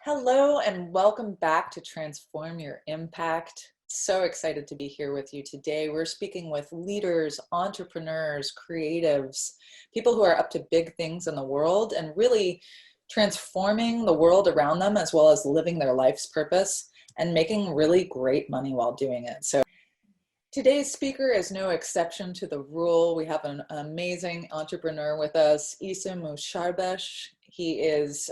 Hello and welcome back to Transform Your Impact. So excited to be here with you today. We're speaking with leaders, entrepreneurs, creatives, people who are up to big things in the world and really transforming the world around them as well as living their life's purpose and making really great money while doing it. So today's speaker is no exception to the rule. We have an amazing entrepreneur with us, Issa Musharbesh. He is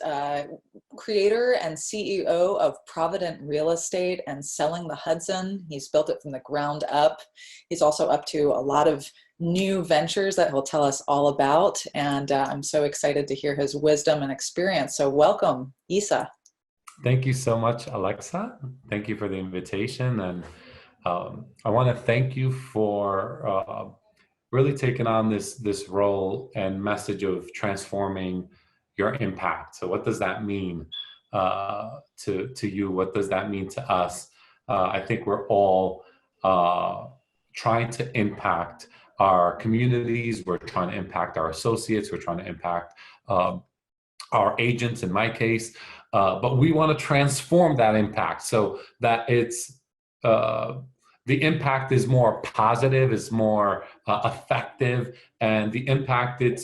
creator and CEO of Provident Real Estate and Selling the Hudson. He's built it from the ground up. He's also up to a lot of new ventures that he'll tell us all about. And I'm so excited to hear his wisdom and experience. So welcome, Issa. Thank you so much, Alexa. Thank you for the invitation. And I want to thank you for really taking on this role and message of transforming your impact. So what does that mean to you? What does that mean to us? I think we're all trying to impact our communities. We're trying to impact our associates. We're trying to impact our agents, in my case. But we want to transform that impact so that it's the impact is more positive, is more effective, and the impact the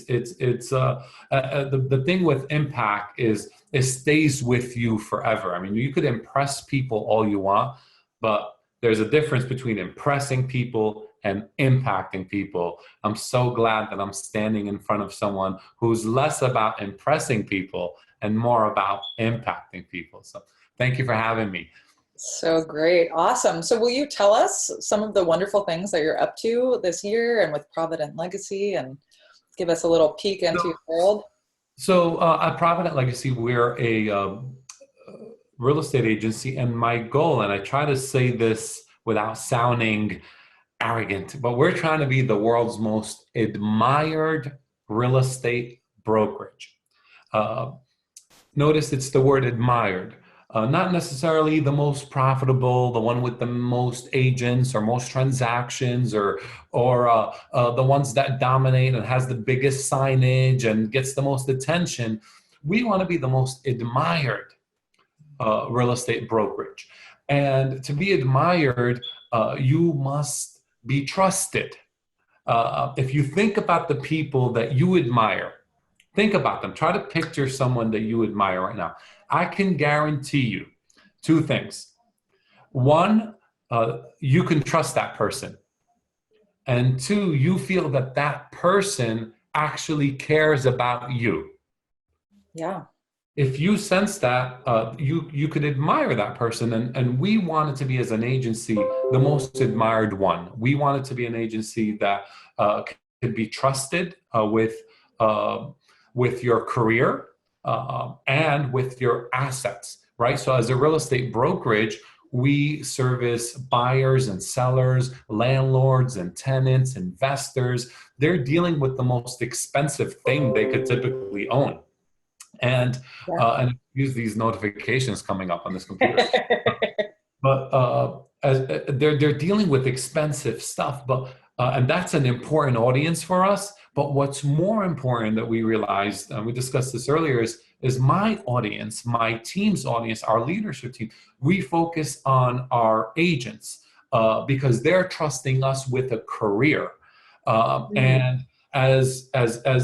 thing with impact is it stays with you forever. I mean, you could impress people all you want, but there's a difference between impressing people and impacting people. I'm so glad that I'm standing in front of someone who's less about impressing people and more about impacting people. So thank you for having me. So great. Awesome. So will you tell us some of the wonderful things that you're up to this year and with Provident Legacy and give us a little peek into your world? So at Provident Legacy, we're a real estate agency, and my goal, and I try to say this without sounding arrogant, but we're trying to be the world's most admired real estate brokerage. Notice it's the word admired. Not necessarily the most profitable, the one with the most agents or most transactions, or the ones that dominate and has the biggest signage and gets the most attention. We want to be the most admired real estate brokerage. And to be admired, you must be trusted. If you think about the people that you admire, think about them. Try to picture someone that you admire right now. I can guarantee you two things. One, you can trust that person. And two, you feel that that person actually cares about you. Yeah. If you sense that, you could admire that person. And we want it to be, as an agency, the most admired one. We want it to be an agency that could be trusted with your career and with your assets, right? So as a real estate brokerage, we service buyers and sellers, landlords and tenants, investors. They're dealing with the most expensive thing they could typically own. And use these notifications coming up on this computer. But as they're dealing with expensive stuff, but and that's an important audience for us. But what's more important that we realized, and we discussed this earlier, is my audience, my team's audience, our leadership team. We focus on our agents because they're trusting us with a career, and as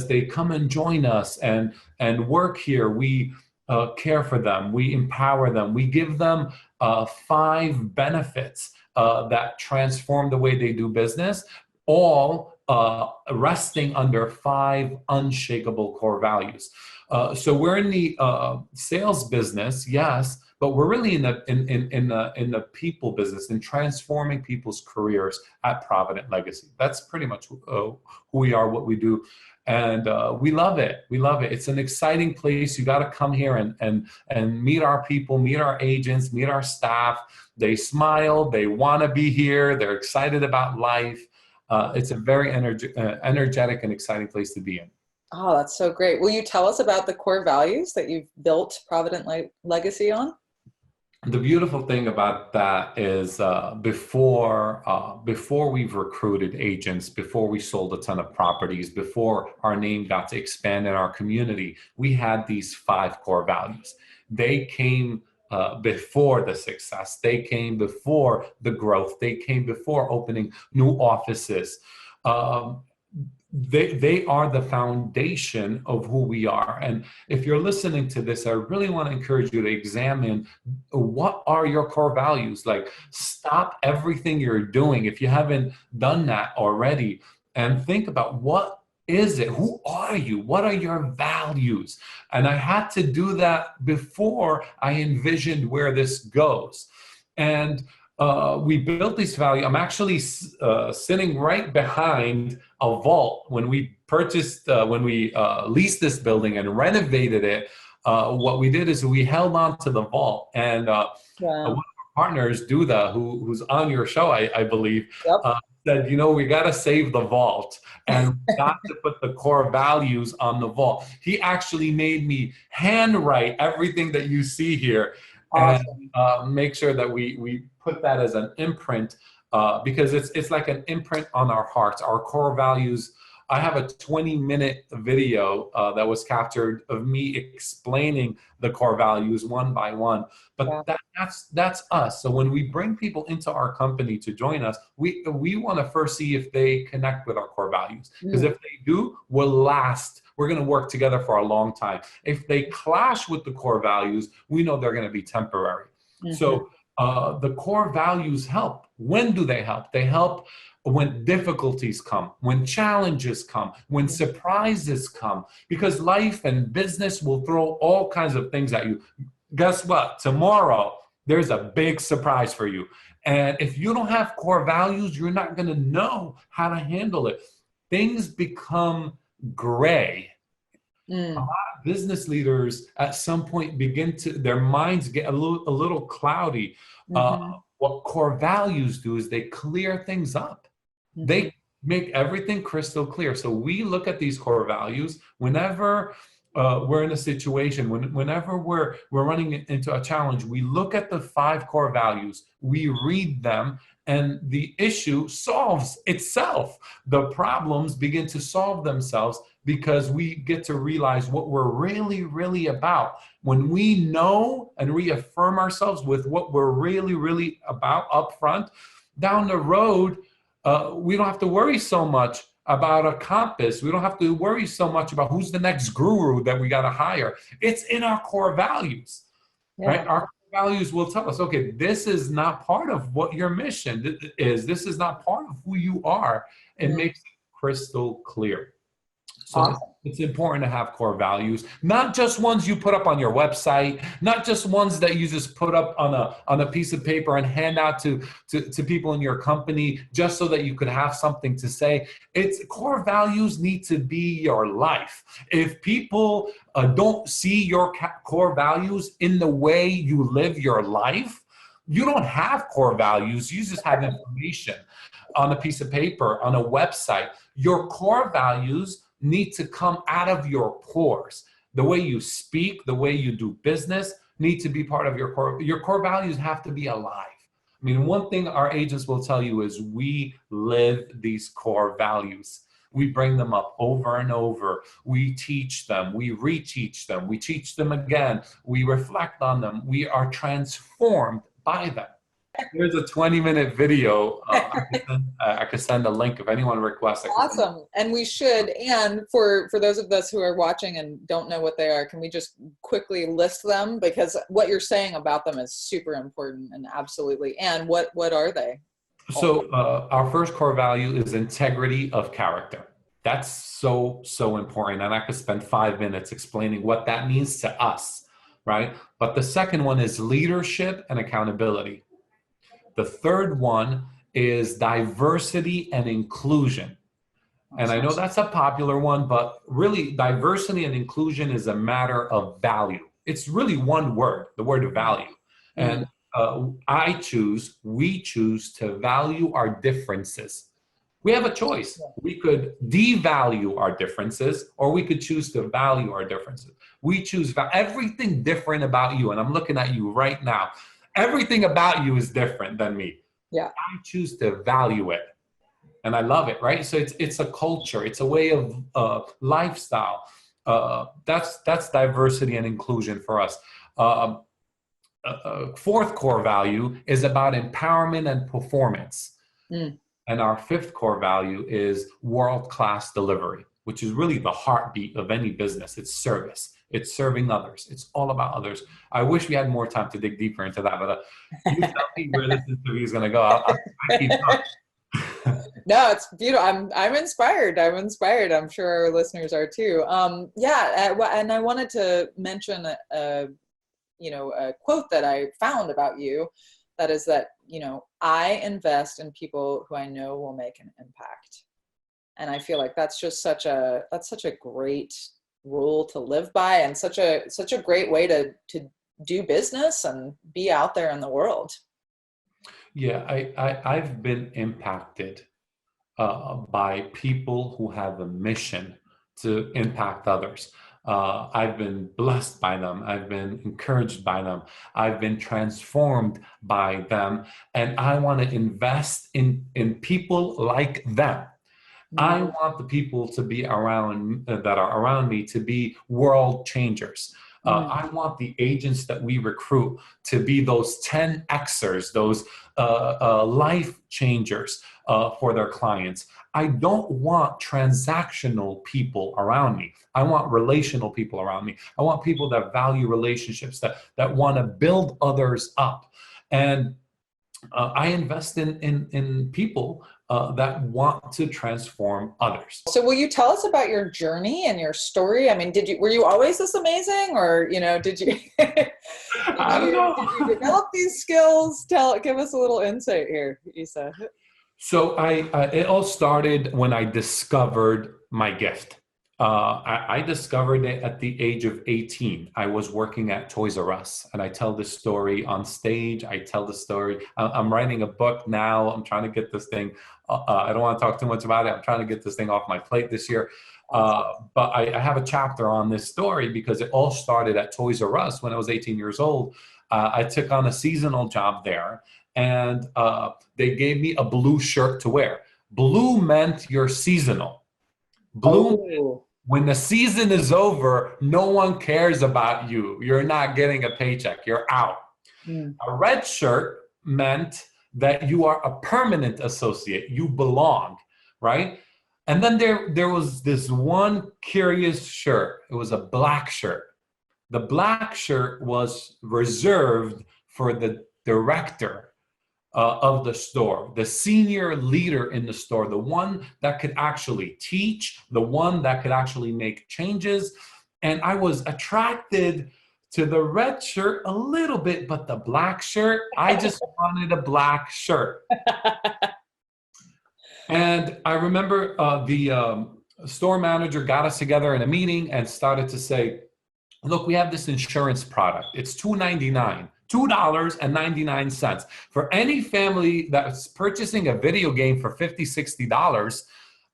they come and join us and work here, we care for them, we empower them, we give them 5 benefits that transform the way they do business, all resting under 5 unshakable core values. So we're in the sales business, yes, but we're really in the people business, in transforming people's careers at Provident Legacy. That's pretty much who we are, what we do, and we love it. We love it. It's an exciting place. You got to come here and meet our people, meet our agents, meet our staff. They smile. They want to be here. They're excited about life. It's a very energetic and exciting place to be in. Oh, that's so great. Will you tell us about the core values that you've built Provident Legacy on? The beautiful thing about that is before we've recruited agents, before we sold a ton of properties, before our name got to expand in our community, we had these 5 core values. they came before the success. They came before the growth. They came before opening new offices. Um, they are the foundation of who we are. And if you're listening to this, I really want to encourage you to examine what are your core values. Like, stop everything you're doing if you haven't done that already, and think about what is it? Who are you? What are your values? And I had to do that before I envisioned where this goes. And we built these values. I'm actually sitting right behind a vault. When we purchased, when we leased this building and renovated it, what we did is we held on to the vault. And one of our partners, Duda, who's on your show, I believe, Yep. Said, you know, we got to save the vault and we got to put the core values on the vault. He actually made me handwrite everything that you see here. Awesome. And make sure that we put that as an imprint, because it's like an imprint on our hearts, our core values. I have a 20-minute video that was captured of me explaining the core values one by one. But that's us. So when we bring people into our company to join us, we want to first see if they connect with our core values. Because if they do, we'll last. We're going to work together for a long time. If they clash with the core values, we know they're going to be temporary. So the core values help. When do they help? They help when difficulties come, when challenges come, when surprises come, because life and business will throw all kinds of things at you. Guess what? Tomorrow, there's a big surprise for you. And if you don't have core values, you're not going to know how to handle it. Things become gray. A lot of business leaders at some point their minds get a little cloudy. What core values do is they clear things up. They make everything crystal clear. So we look at these core values whenever we're in a situation, whenever we're running into a challenge. We look at the 5 core values, we read them, and the issue solves itself. The problems begin to solve themselves because we get to realize what we're really, really about. When we know and reaffirm ourselves with what we're really, really about up front, down the road, we don't have to worry so much about a compass. We don't have to worry so much about who's the next guru that we got to hire. It's in our core values, right? Our core values will tell us, okay, this is not part of what your mission is. This is not part of who you are. It makes it crystal clear. So it's important to have core values, not just ones you put up on your website, not just ones that you just put up on a piece of paper and hand out to people in your company just so that you could have something to say. It's core values need to be your life. If people don't see your core values in the way you live your life, you don't have core values. You just have information on a piece of paper, on a website. Your core values need to come out of your pores. The way you speak, the way you do business need to be part of your core. Your core values have to be alive. I mean, one thing our agents will tell you is we live these core values. We bring them up over and over. We teach them. We reteach them. We teach them again. We reflect on them. We are transformed by them. There's a 20-minute video. I could send a link if anyone requests. Awesome. And we should. And for those of us who are watching and don't know what they are, can we just quickly list them? Because what you're saying about them is super important, and absolutely. And what are they? So our first core value is integrity of character. That's so important. And I could spend 5 minutes explaining what that means to us, right? But the second one is leadership and accountability. The third one is diversity and inclusion. And I know that's a popular one, but really diversity and inclusion is a matter of value. It's really one word, the word value. And we choose to value our differences. We have a choice. We could devalue our differences, or we could choose to value our differences. We choose everything different about you. And I'm looking at you right now. Everything about you is different than me. I choose to value it. And I love it, right? So it's a culture. It's a way of lifestyle. That's diversity and inclusion for us. Fourth core value is about empowerment and performance. Mm. And our fifth core value is world-class delivery, which is really the heartbeat of any business. It's service. It's serving others. It's all about others. I wish we had more time to dig deeper into that, but you tell me where this interview is going to go. I keep talking. No, it's beautiful. I'm inspired. I'm inspired. I'm sure our listeners are too. And I wanted to mention a quote that I found about you. That is that, I invest in people who I know will make an impact. And I feel like that's such a great rule to live by, and such a great way to do business and be out there in the world. Yeah, I've been impacted by people who have a mission to impact others. I've been blessed by them. I've been encouraged by them. I've been transformed by them. And I want to invest in people like them. I want the people to be around that are around me to be world changers. I want the agents that we recruit to be those 10Xers, those life changers for their clients. I don't want transactional people around me. I want relational people around me. I want people that value relationships, that want to build others up. And I invest in people that want to transform others. So will you tell us about your journey and your story? I mean, were you always this amazing, or, did you, I don't know. Did you develop these skills? Give us a little insight here, Issa. So it all started when I discovered my gift. I discovered it at the age of 18. I was working at Toys R Us, and I tell this story on stage. I tell the story. I'm writing a book now. I'm trying to get this thing. I don't want to talk too much about it. I'm trying to get this thing off my plate this year. But I have a chapter on this story because it all started at Toys R Us when I was 18 years old. I took on a seasonal job there, and they gave me a blue shirt to wear. Blue meant you're seasonal. Blue, when the season is over, no one cares about you. You're not getting a paycheck. You're out. A red shirt meant that you are a permanent associate. You belong, right? And then there was this one curious shirt. It was a black shirt. The black shirt was reserved for the director of the store, the senior leader in the store, the one that could actually teach, the one that could actually make changes. And I was attracted to the red shirt a little bit, but the black shirt, I just wanted a black shirt. And I remember the store manager got us together in a meeting and started to say, look, we have this insurance product. It's $2.99. $2.99. For any family that's purchasing a video game for $50, $60,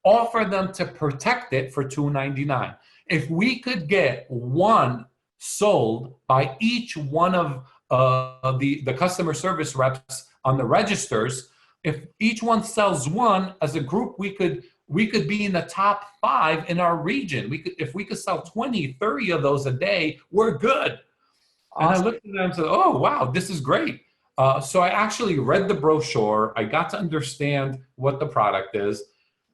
offer them to protect it for $2.99. If we could get one sold by each one of the customer service reps on the registers, if each one sells one, as a group, we could be in the top 5 in our region. If we could sell 20, 30 of those a day, we're good. Awesome. And I looked at them and said, oh, wow, this is great. So I actually read the brochure. I got to understand what the product is.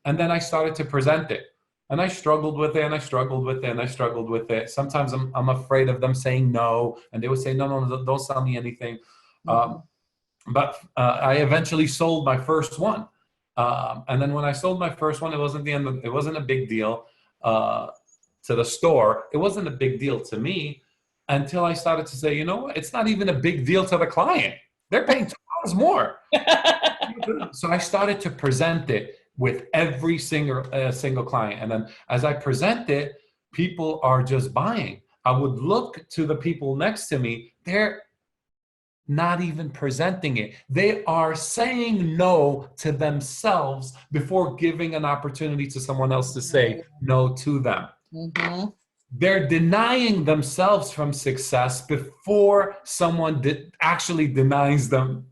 And then I started to present it. And I struggled with it, and I struggled with it, and I struggled with it. Sometimes I'm afraid of them saying no. And they would say, no, don't sell me anything. But I eventually sold my first one. And then when I sold my first one, it wasn't a big deal to the store. It wasn't a big deal to me until I started to say, you know what? It's not even a big deal to the client. They're paying $2 more. So I started to present it with every single client. And then as I present it, people are just buying. I would look to the people next to me. They're not even presenting it. They are saying no to themselves before giving an opportunity to someone else to say no to them. Mm-hmm. They're denying themselves from success before someone actually denies them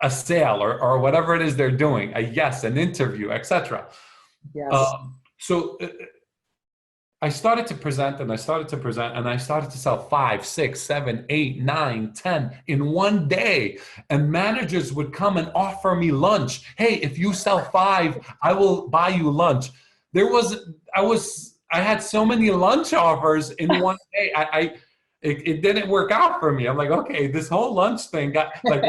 a sale or whatever it is they're doing, an interview, etc. Yes. So I started to present and I started to present and I started to sell 5, 6, 7, 8, 9, 10 in one day. And managers would come and offer me lunch. Hey, if you sell 5, I will buy you lunch. I had so many lunch offers in one day. It didn't work out for me. I'm like, okay, this whole lunch thing got like,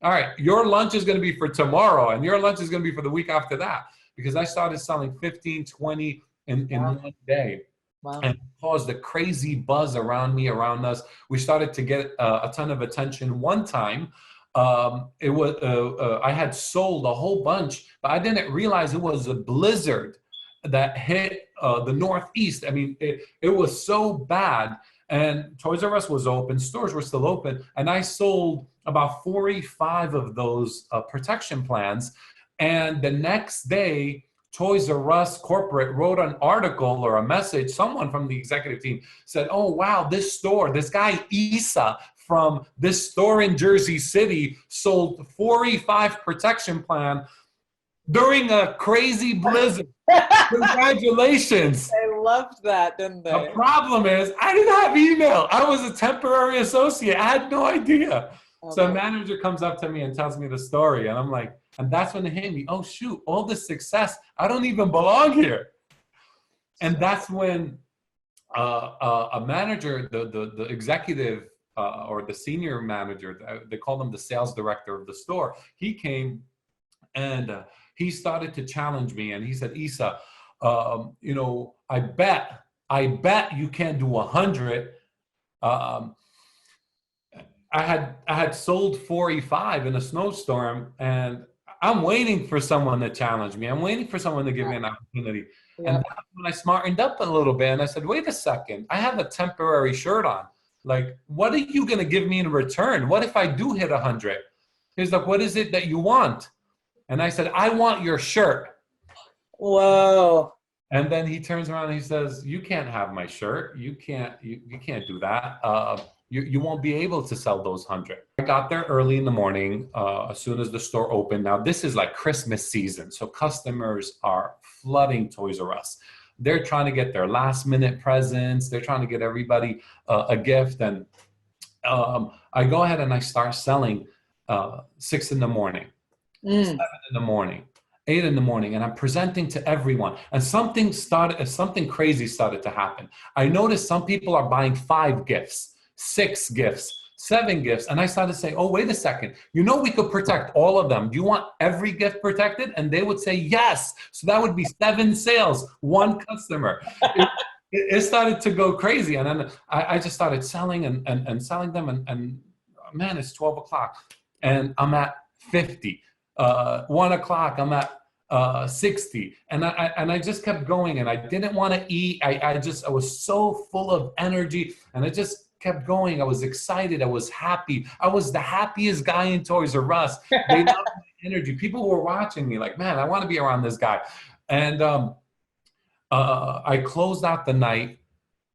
all right, your lunch is going to be for tomorrow and your lunch is going to be for the week after that. Because I started selling 15, 20 in one day. Wow. And it caused a crazy buzz around me, around us. We started to get a ton of attention. One time, I had sold a whole bunch, but I didn't realize it was a blizzard that hit the Northeast. I mean, it was so bad. And Toys R Us was open, stores were still open, and I sold about 45 of those protection plans. And the next day, Toys R Us corporate wrote an article or a message. Someone from the executive team said, oh, wow, this guy Issa from this store in Jersey City sold 45 protection plan during a crazy blizzard. Congratulations. They loved that, didn't they? The problem is I didn't have email. I was a temporary associate. I had no idea. So a manager comes up to me and tells me the story. And I'm like, and that's when it hit me. Oh, shoot, all this success. I don't even belong here. And that's when a manager, the executive or the senior manager, they call him the sales director of the store. He came and he started to challenge me. And he said, Issa, I bet you can't do 100. I had sold 45 in a snowstorm, and I'm waiting for someone to challenge me. I'm waiting for someone to give me an opportunity. Yeah. And that's when I smartened up a little bit, and I said, wait a second, I have a temporary shirt on. Like, what are you going to give me in return? What if I do hit 100? He's like, what is it that you want? And I said, I want your shirt. Whoa. And then he turns around and he says, you can't have my shirt. You can't do that. You won't be able to sell those 100. I got there early in the morning, as soon as the store opened. Now, this is like Christmas season, so customers are flooding Toys R Us. They're trying to get their last minute presents. They're trying to get everybody a gift. And I go ahead and I start selling 6 in the morning, 7 in the morning, 8 in the morning, and I'm presenting to everyone. And something crazy started to happen. I noticed some people are buying 5 gifts. 6 gifts, 7 gifts. And I started saying, oh, wait a second. We could protect all of them. Do you want every gift protected? And they would say, yes. So that would be 7 sales, 1 customer. It started to go crazy. And then I just started selling and selling them. And man, it's 12 o'clock and I'm at 50. 1 o'clock, I'm at 60. And I just kept going, and I didn't want to eat. I was so full of energy, and I just kept going. I was excited. I was happy. I was the happiest guy in Toys R Us. They loved my energy. People were watching me like, man, I want to be around this guy. And I closed out the night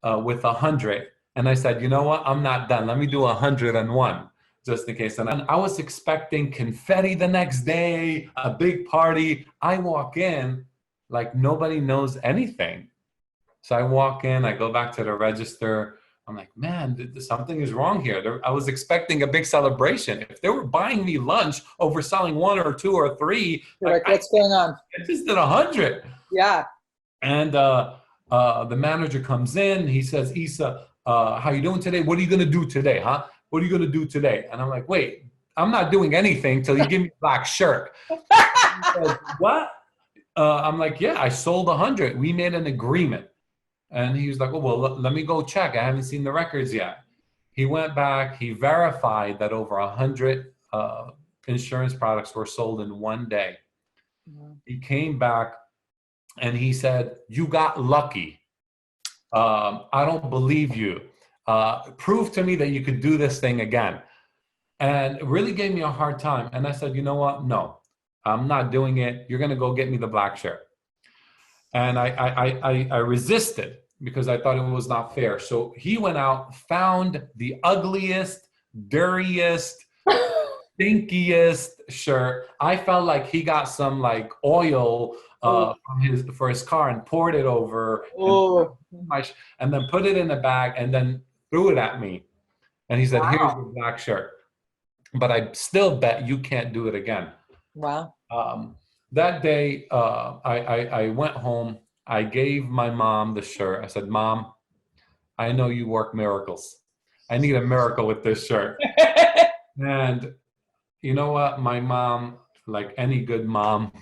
with 100. And I said, you know what? I'm not done. Let me do 101 just in case. And I was expecting confetti the next day, a big party. I walk in like nobody knows anything. So I walk in, I go back to the register. I'm like, man, something is wrong here. I was expecting a big celebration. If they were buying me lunch over selling 1 or 2 or 3, like what's going on? I just did 100. Yeah. And the manager comes in. He says, Issa, how you doing today? What are you going to do today, huh? What are you going to do today? And I'm like, wait, I'm not doing anything till you give me a black shirt. He says, what? I'm like, yeah, I sold 100. We made an agreement. And he was like, oh, well, let me go check. I haven't seen the records yet. He went back. He verified that over 100 insurance products were sold in one day. Mm-hmm. He came back and he said, you got lucky. I don't believe you. Prove to me that you could do this thing again. And it really gave me a hard time. And I said, you know what? No, I'm not doing it. You're going to go get me the black shirt. And I resisted because I thought it was not fair. So he went out, found the ugliest, dirtiest, stinkiest shirt. I felt like he got some like oil Oh, for his car and poured it over and oh, and then put it in a bag and then threw it at me. And he said, "Here's wow. your black shirt, but I still bet you can't do it again." Wow. Um, that day, I went home. I gave my mom the shirt. I said, "Mom, I know you work miracles. I need a miracle with this shirt." And you know what? My mom, like any good mom,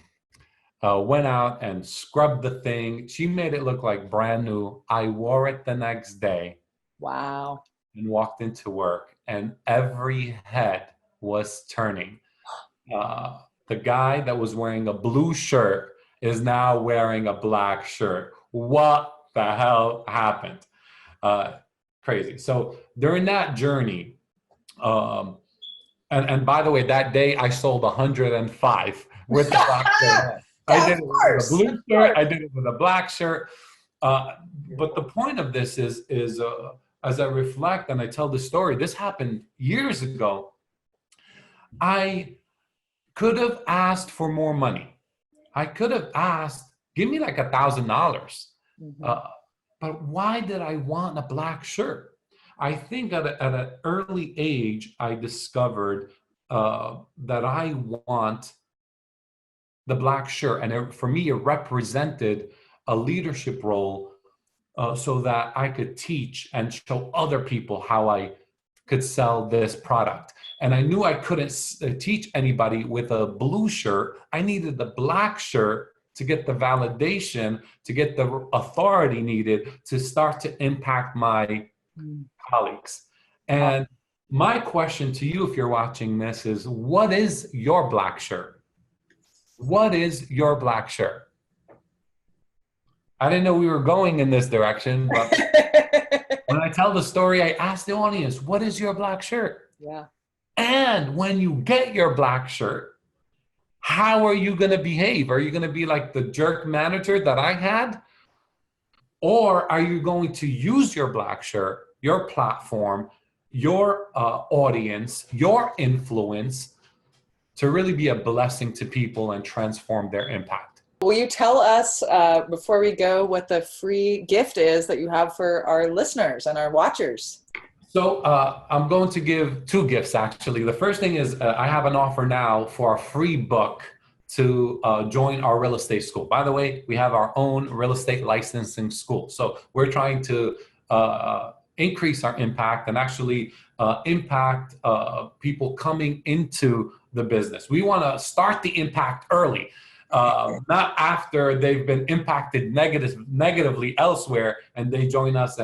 went out and scrubbed the thing. She made it look like brand new. I wore it the next day Wow. and walked into work, and every head was turning. The guy that was wearing a blue shirt is now wearing a black shirt. What the hell happened? Uh, Crazy. So during that journey, um, and by the way, that day I sold 105 with the black shirt. I Yeah, did of it with a course. Of blue shirt. course. I did it with a black shirt. Uh, but the Beautiful. point of this is as I reflect and I tell the story, this happened years ago. I could have asked for more money. I could have asked, give me like $1,000. Mhm. Uh, but why did I want a black shirt? I think at an early age, I discovered that I want the black shirt. And for me, it represented a leadership role so that I could teach and show other people how I could sell this product. And I knew I couldn't teach anybody with a blue shirt. I needed the black shirt to get the validation, to get the authority needed to start to impact my Mm. colleagues. And my question to you, if you're watching this, is what is your black shirt? What is your black shirt? I didn't know we were going in this direction, but when I tell the story, I ask the audience, what is your black shirt? Yeah. And when you get your black shirt, how are you going to behave? Are you going to be like the jerk manager that I had? Or are you going to use your black shirt, your platform, your audience, your influence to really be a blessing to people and transform their impact? Will you tell us before we go what the free gift is that you have for our listeners and our watchers? So I'm going to give two gifts, actually. The first thing is I have an offer now for a free book to join our real estate school. By the way, we have our own real estate licensing school. So we're trying to increase our impact and actually impact people coming into the business. We want to start the impact early. Not after they've been impacted negatively elsewhere and they join us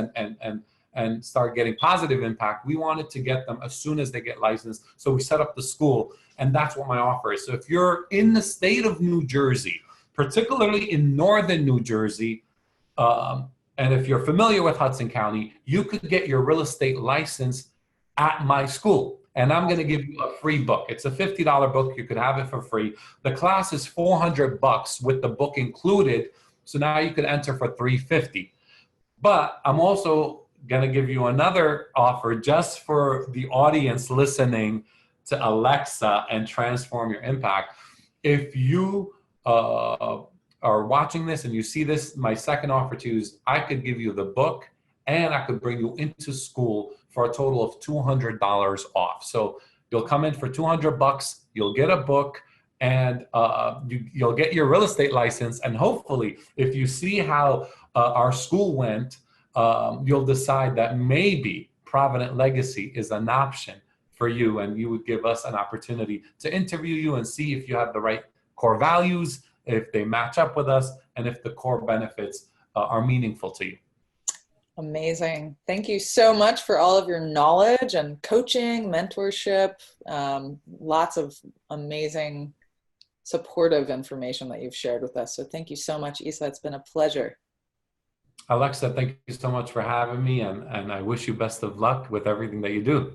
and start getting positive impact. We wanted to get them as soon as they get licensed. So we set up the school, and that's what my offer is. So if you're in the state of New Jersey, particularly in northern New Jersey, and if you're familiar with Hudson County, you could get your real estate license at my school. And I'm going to give you a free book. It's a $50 book. You could have it for free. The class is $400 with the book included. So now you could enter for $350. But I'm also going to give you another offer just for the audience listening to Alexa and Transform Your Impact. If you are watching this and you see this, my second offer to you is I could give you the book and I could bring you into school for a total of $200 off. So you'll come in for $200, you'll get a book, and you'll get your real estate license. And hopefully, if you see how our school went, you'll decide that maybe Provident Legacy is an option for you, and you would give us an opportunity to interview you and see if you have the right core values, if they match up with us, and if the core benefits are meaningful to you. Amazing. Thank you so much for all of your knowledge and coaching, mentorship, lots of amazing supportive information that you've shared with us. So thank you so much, Issa. It's been a pleasure. Alexa, thank you so much for having me, and I wish you best of luck with everything that you do.